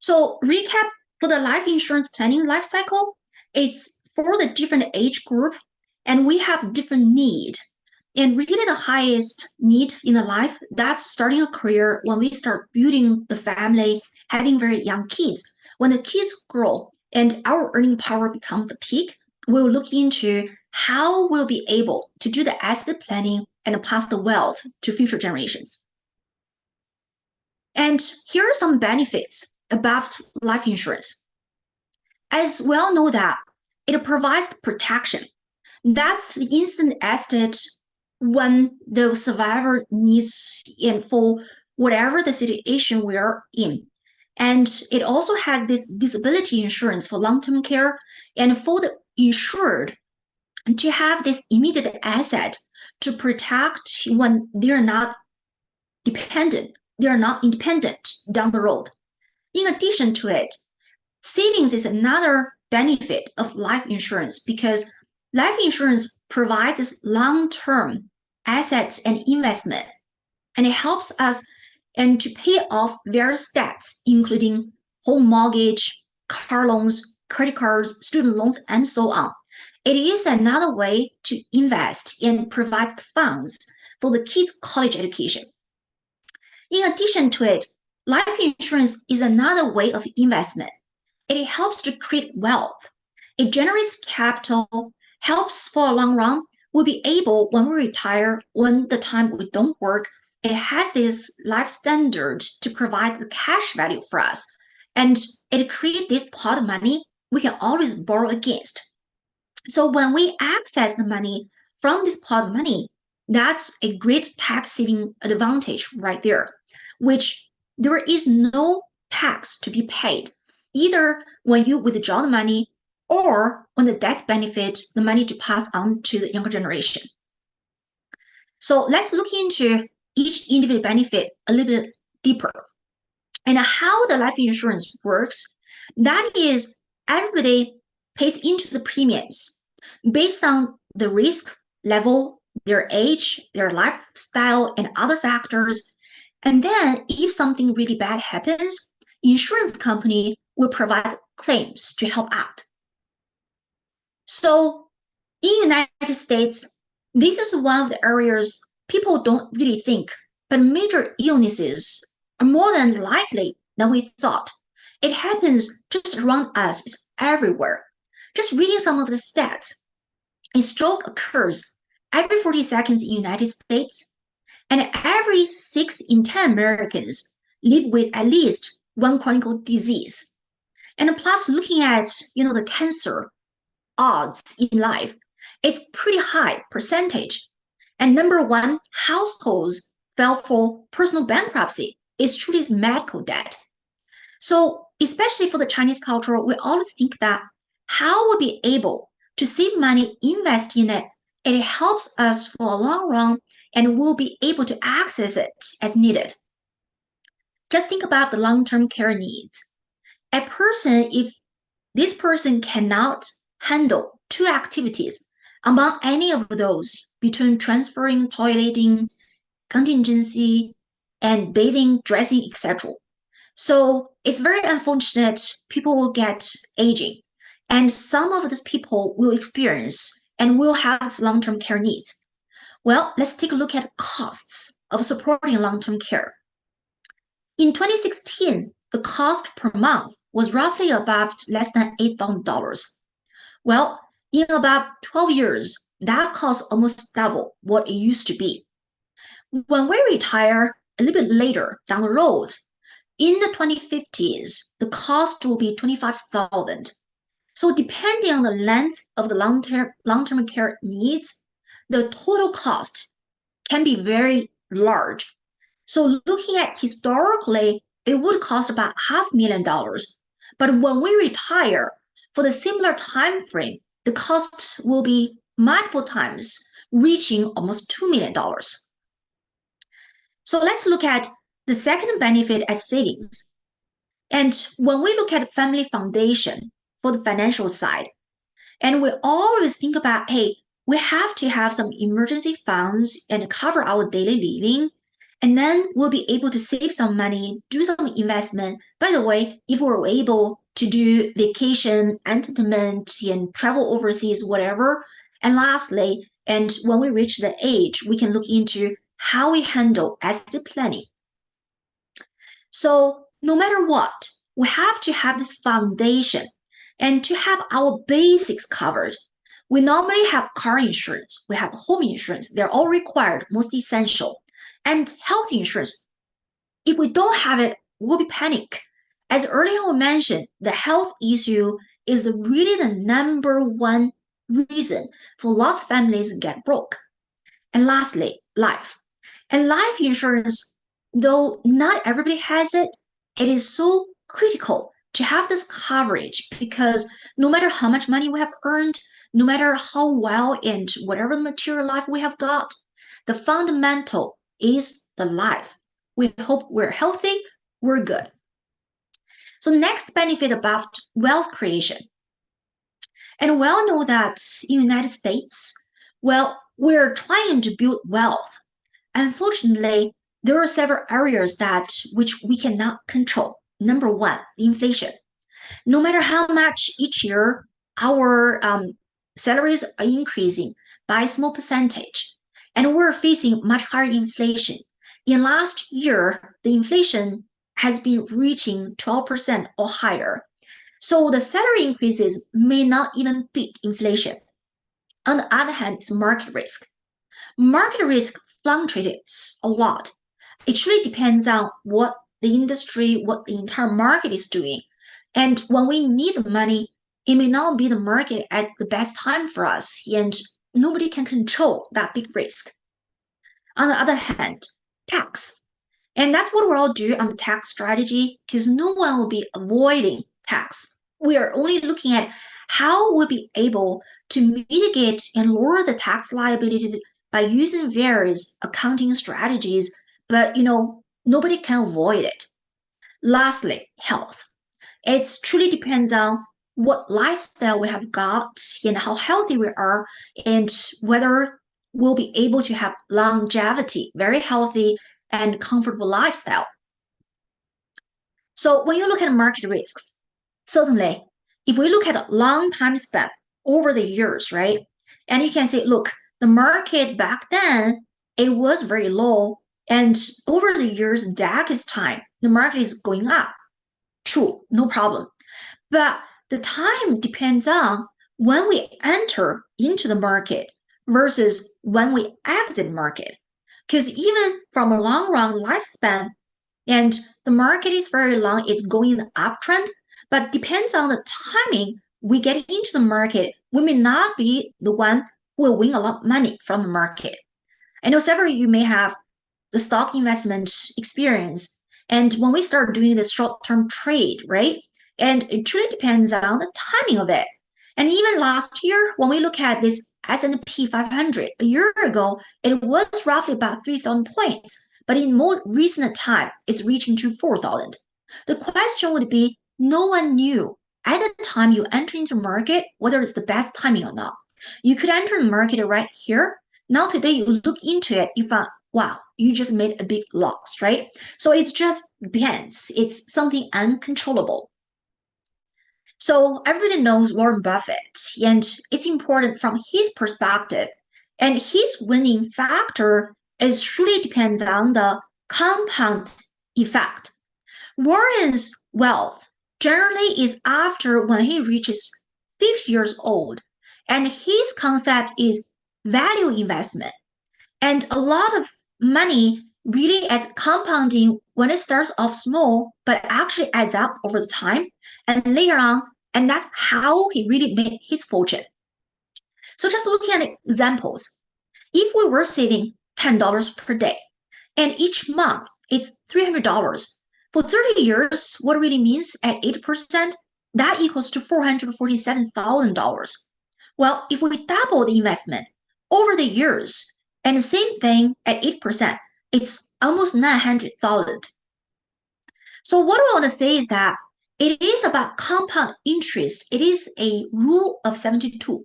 So recap for the life insurance planning life cycle, it's for the different age group, and we have different need. And really the highest need in the life, that's starting a career when we start building the family, having very young kids. When the kids grow and our earning power becomes the peak, we'll look into how we'll be able to do the asset planning and pass the wealth to future generations. And here are some benefits about life insurance. As we all know that it provides protection. That's the instant asset when the survivor needs and for whatever the situation we are in. And it also has this disability insurance for long-term care and for the insured to have this immediate asset to protect when they're not dependent, they're not independent down the road. In addition to it, savings is another benefit of life insurance because life insurance provides long-term assets and investment, and it helps us and to pay off various debts, including home mortgage, car loans, credit cards, student loans, and so on. It is another way to invest and provide funds for the kids' college education. In addition to it, life insurance is another way of investment. It helps to create wealth. It generates capital, helps for a long run. We'll be able, when we retire, when the time we don't work, it has this life standard to provide the cash value for us. And it creates this pot of money we can always borrow against. So when we access the money from this pot of money, that's a great tax saving advantage right there, which there is no tax to be paid, either when you withdraw the money or when the death benefit, the money to pass on to the younger generation. So let's look into each individual benefit a little bit deeper. And how the life insurance works, that is everybody pays into the premiums based on the risk level, their age, their lifestyle, and other factors. And then if something really bad happens, insurance company will provide claims to help out. So in United States, this is one of the areas people don't really think, but major illnesses are more than likely than we thought. It happens just around us, it's everywhere. Just reading some of the stats, a stroke occurs every 40 seconds in the United States, and every 6 in 10 Americans live with at least one chronic disease. And plus, looking at the cancer odds in life, it's pretty high percentage. And number one, households file for personal bankruptcy is truly medical debt. So especially for the Chinese culture, we always think that how we'll be able to save money, invest in it, it helps us for a long run, and we'll be able to access it as needed. Just think about the long-term care needs. A person, if this person cannot handle 2 activities among any of those between transferring, toileting, contingency, and bathing, dressing, etc. So it's very unfortunate people will get aging, and some of these people will experience and will have long-term care needs. Well, let's take a look at costs of supporting long-term care. In 2016, the cost per month was roughly about less than $8,000. Well, in about 12 years, that cost almost double what it used to be. When we retire a little bit later down the road, in the 2050s, the cost will be $25,000. So depending on the length of the long-term care needs, the total cost can be very large. So looking at historically, it would cost about $500,000. But when we retire, for the similar time frame, the cost will be multiple times, reaching almost $2 million. So let's look at the second benefit as savings. And when we look at family foundation for the financial side, and we always think about, hey, we have to have some emergency funds and cover our daily living. and then we'll be able to save some money, do some investment. By the way, if we're able to do vacation, entertainment, and travel overseas, whatever. And lastly, and when we reach the age, we can look into how we handle estate planning. So no matter what, we have to have this foundation and to have our basics covered. We normally have car insurance, we have home insurance, they're all required, most essential. And health insurance, if we don't have it, we'll be panic. As earlier we mentioned, the health issue is really the number one reason for lots of families get broke. And lastly, life. And life insurance, though not everybody has it, it is so critical to have this coverage because no matter how much money we have earned, no matter how well and whatever material life we have got, the fundamental is the life. We hope we're healthy, we're good. So next benefit about wealth creation. And we all know that in the United States, well, we're trying to build wealth. Unfortunately, there are several areas that which we cannot control. Number one, inflation. No matter how much each year our salaries are increasing by a small percentage, and we're facing much higher inflation. In last year, the inflation has been reaching 12% or higher. So the salary increases may not even beat inflation. On the other hand, it's market risk. Market risk fluctuates a lot. It really depends on what the industry, what the entire market is doing. And when we need the money, it may not be the market at the best time for us, and nobody can control that big risk. On the other hand, tax. And that's what we'll all do on the tax strategy because no one will be avoiding tax. We are only looking at how we'll be able to mitigate and lower the tax liabilities by using various accounting strategies, but nobody can avoid it. Lastly, health. It truly depends on what lifestyle we have got and how healthy we are and whether we'll be able to have longevity, very healthy and comfortable lifestyle. So when you look at market risks, certainly, if we look at a long time span over the years, right? And you can say, look, the market back then, it was very low. And over the years, decades time, the market is going up. True, no problem. But the time depends on when we enter into the market versus when we exit market. Because even from a long run lifespan, and the market is very long, it's going in the uptrend, but depends on the timing we get into the market, we may not be the one who will win a lot of money from the market. I know several of you may have the stock investment experience. And when we start doing this short-term trade, right? And it truly depends on the timing of it. And even last year, when we look at this S&P 500, a year ago, it was roughly about 3,000 points. But in more recent time, it's reaching to 4,000. The question would be, no one knew at the time you enter into the market whether it's the best timing or not. You could enter the market right here. Now today you look into it, you find, wow, you just made a big loss, right? So it's just depends. It's something uncontrollable. So everybody knows Warren Buffett, and it's important from his perspective. And his winning factor is truly depends on the compound effect. Warren's wealth generally is after when he reaches 50 years old, and his concept is value investment. And a lot of money really as compounding when it starts off small, but actually adds up over the time and later on, and that's how he really made his fortune. So just looking at examples, if we were saving $10 per day and each month it's $300 for 30 years, what it really means at 8%, that equals to $447,000. Well, if we double the investment over the years, and the same thing at 8%, it's almost 900,000. So what I want to say is that it is about compound interest. It is a rule of 72.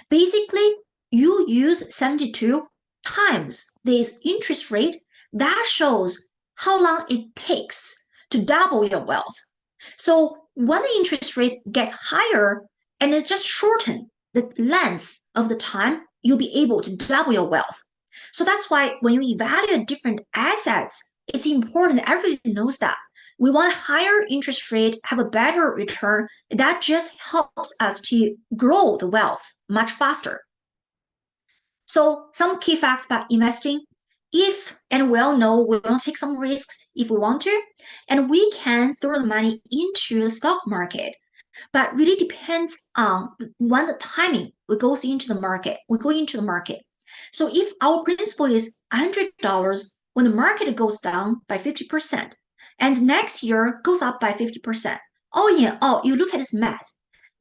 Basically, you use 72 times this interest rate, that shows how long it takes to double your wealth. So when the interest rate gets higher and it's just shorten the length of the time, you'll be able to double your wealth. So that's why when you evaluate different assets, it's important. Everybody knows that. We want higher interest rate, have a better return. That just helps us to grow the wealth much faster. So some key facts about investing. If, and we all know we want to take some risks if we want to, and we can throw the money into the stock market, but really depends on when the timing we go into the market. So if our principal is $100 when the market goes down by 50%, and next year goes up by 50%, all in all, you look at this math,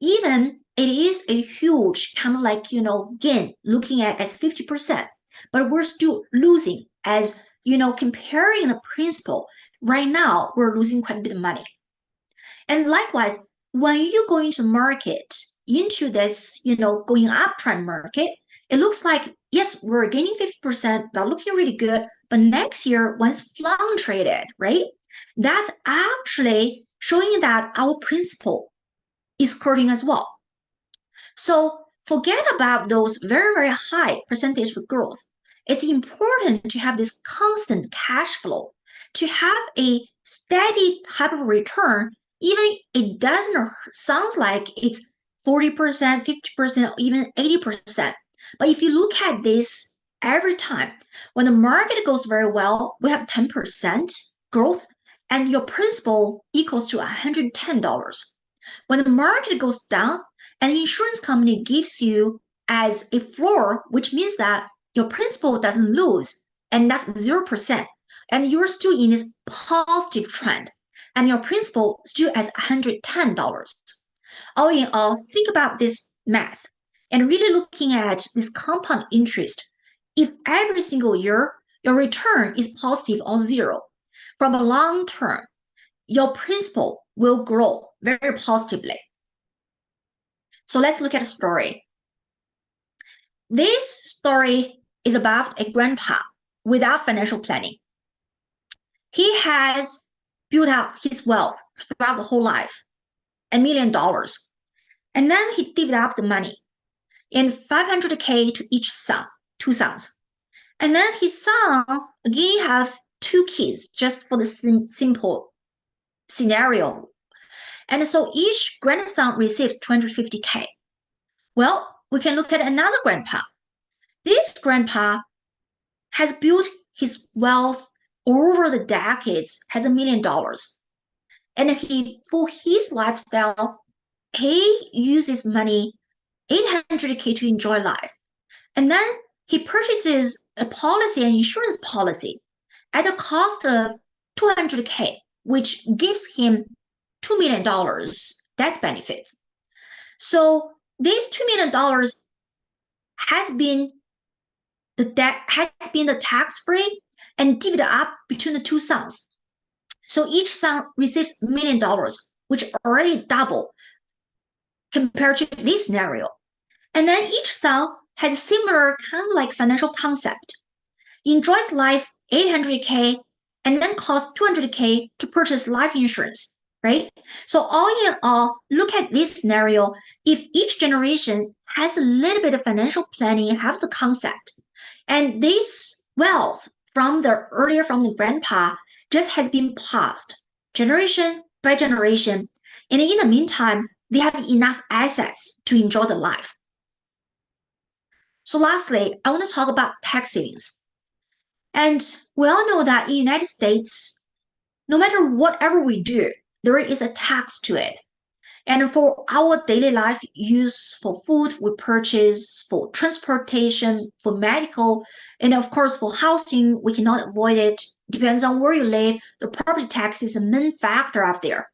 even it is a huge kind of like, gain looking at as 50%, but we're still losing as, comparing the principal, right now, we're losing quite a bit of money. And likewise, when you go into the market, into this, going uptrend market, it looks like, yes, we're gaining 50%, that's looking really good. But next year, once fluctuated, right? That's actually showing that our principal is hurting as well. So forget about those very, very high percentage of growth. It's important to have this constant cash flow, to have a steady type of return, even it doesn't sounds like it's 40%, 50%, even 80%. But if you look at this every time, when the market goes very well, we have 10% growth, and your principal equals to $110. When the market goes down, and the insurance company gives you as a floor, which means that your principal doesn't lose, and that's 0%. And you're still in this positive trend, and your principal still as $110. All in all, think about this math and really looking at this compound interest. If every single year your return is positive or zero, from a long term, your principal will grow very positively. So let's look at a story. This story is about a grandpa without financial planning. He has built up his wealth throughout the whole life, $1 million. And then he divvied up the money in 500K to each son, two sons. And then his son, again, have two kids, just for the simple scenario. And so each grandson receives 250K. Well, we can look at another grandpa. This grandpa has built his wealth over the decades, has $1 million. And for his lifestyle, he uses money, 800K to enjoy life. And then he purchases a policy, an insurance policy, at a cost of 200K, which gives him $2 million death benefits. So this $2 million has been the tax-free and divvied up between the two sons. So each son receives $1 million, which already double compared to this scenario. And then each son has a similar kind of like financial concept. Enjoys life 800K and then costs 200K to purchase life insurance, right? So all in all, look at this scenario. If each generation has a little bit of financial planning and have the concept, and this wealth from the grandpa just has been passed generation by generation. And in the meantime, they have enough assets to enjoy the life. So lastly, I want to talk about tax savings. And we all know that in the United States, no matter whatever we do, there is a tax to it. And for our daily life use, for food we purchase, for transportation, for medical, and of course for housing, we cannot avoid it. Depends on where you live, the property tax is a main factor out there.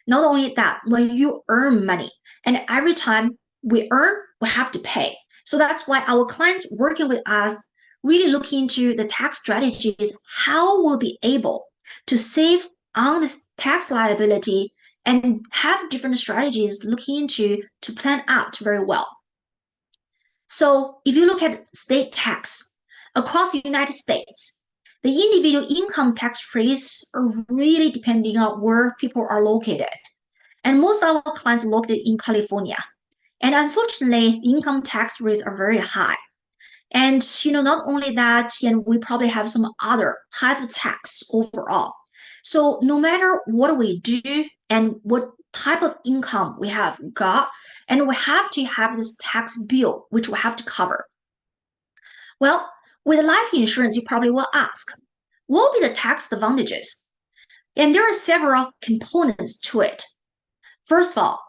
Not only that, when you earn money, and every time we earn, we have to pay. So that's why our clients working with us really look into the tax strategies, how we'll be able to save on this tax liability and have different strategies looking into to plan out very well. So if you look at state tax across the United States, the individual income tax rates are really depending on where people are located. And most of our clients are located in California. And unfortunately, income tax rates are very high. And not only that, and we probably have some other type of tax overall. So no matter what we do and what type of income we have got, and we have to have this tax bill, which we have to cover. Well, with life insurance, you probably will ask, what will be the tax advantages? And there are several components to it. First of all,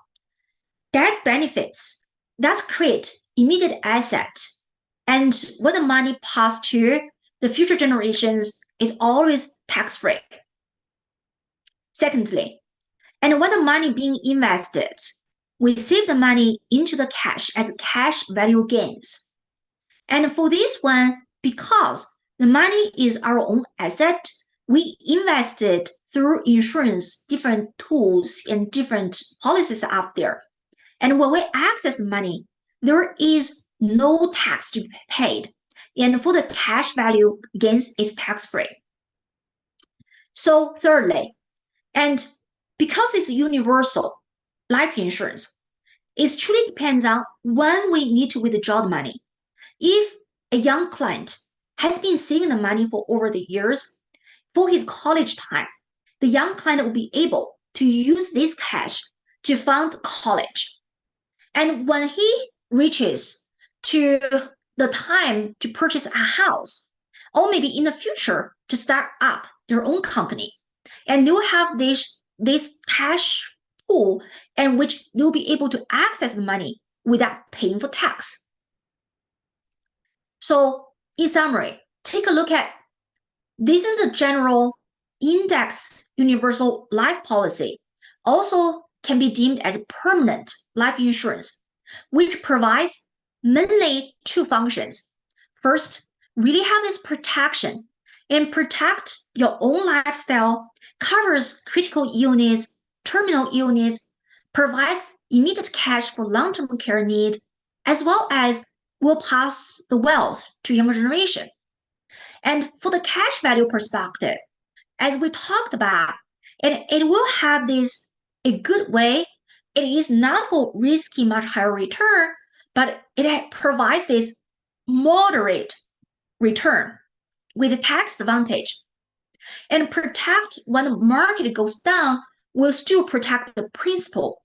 death benefits that create immediate asset, and when the money passes to the future generations is always tax-free. Secondly, and when the money being invested, we save the money into the cash as cash value gains. And for this one, because the money is our own asset, we invested through insurance, different tools and different policies out there. And when we access the money, there is no tax to be paid. And for the cash value gains is tax-free. So thirdly, and because it's universal life insurance, it truly depends on when we need to withdraw the money. If a young client has been saving the money for over the years for his college time, the young client will be able to use this cash to fund college. And when he reaches to the time to purchase a house, or maybe in the future to start up their own company, and they'll have this cash pool in which they'll be able to access the money without paying for tax. So in summary, take a look at this is the general index universal life policy, also can be deemed as permanent life insurance, which provides mainly two functions. First, really have this protection and protect your own lifestyle, covers critical illness, terminal illness, provides immediate cash for long-term care need, as well as will pass the wealth to younger generation. And for the cash value perspective, as we talked about, and it will have this a good way. It is not for risky much higher return, but it provides this moderate return with a tax advantage. And protect when the market goes down will still protect the principal.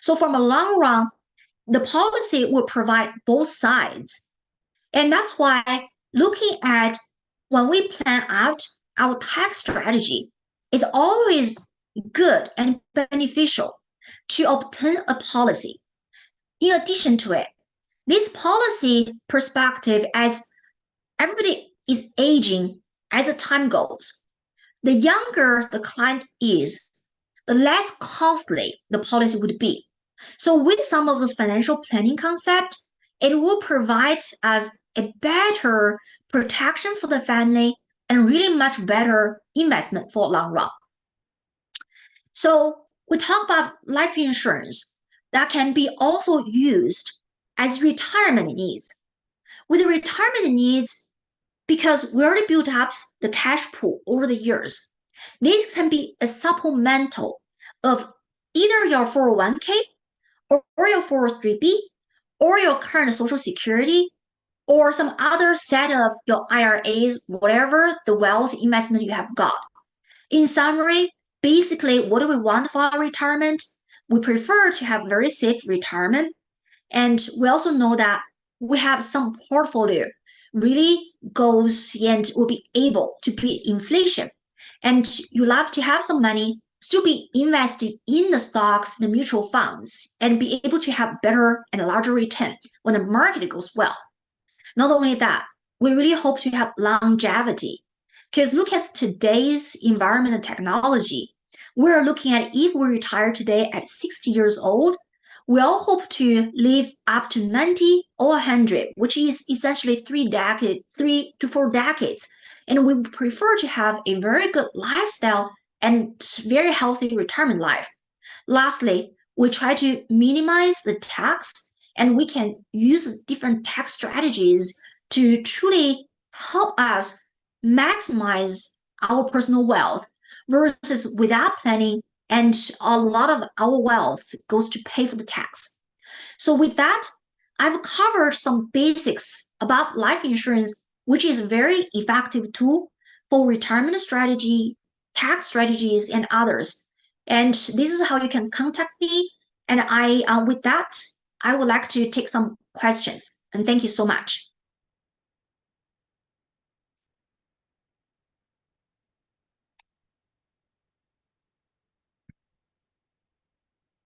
So from a long run, the policy will provide both sides. And that's why looking at when we plan out our tax strategy, it's always good and beneficial to obtain a policy. In addition to it, this policy perspective, as everybody is aging as the time goes, the younger the client is, the less costly the policy would be. So with some of those financial planning concepts, it will provide us a better protection for the family and really much better investment for long run. So we talk about life insurance that can be also used as retirement needs. With the retirement needs, because we already built up the cash pool over the years, this can be a supplemental of either your 401k or your 403b or your current social security or some other set of your IRAs, whatever the wealth investment you have got. In summary, basically, what do we want for our retirement? We prefer to have very safe retirement. And we also know that we have some portfolio really goes and will be able to beat inflation. And you love to have some money still be invested in the stocks, the mutual funds, and be able to have better and larger return when the market goes well. Not only that, we really hope to have longevity. Because look at today's environment and technology. We're looking at if we retire today at 60 years old, we all hope to live up to 90 or 100, which is essentially 3 to 4 decades. And we prefer to have a very good lifestyle and very healthy retirement life. Lastly, we try to minimize the tax, and we can use different tax strategies to truly help us maximize our personal wealth versus without planning, and a lot of our wealth goes to pay for the tax. So with that, I've covered some basics about life insurance, which is a very effective tool for retirement strategy, tax strategies, and others. And this is how you can contact me. And with that, I would like to take some questions. And thank you so much.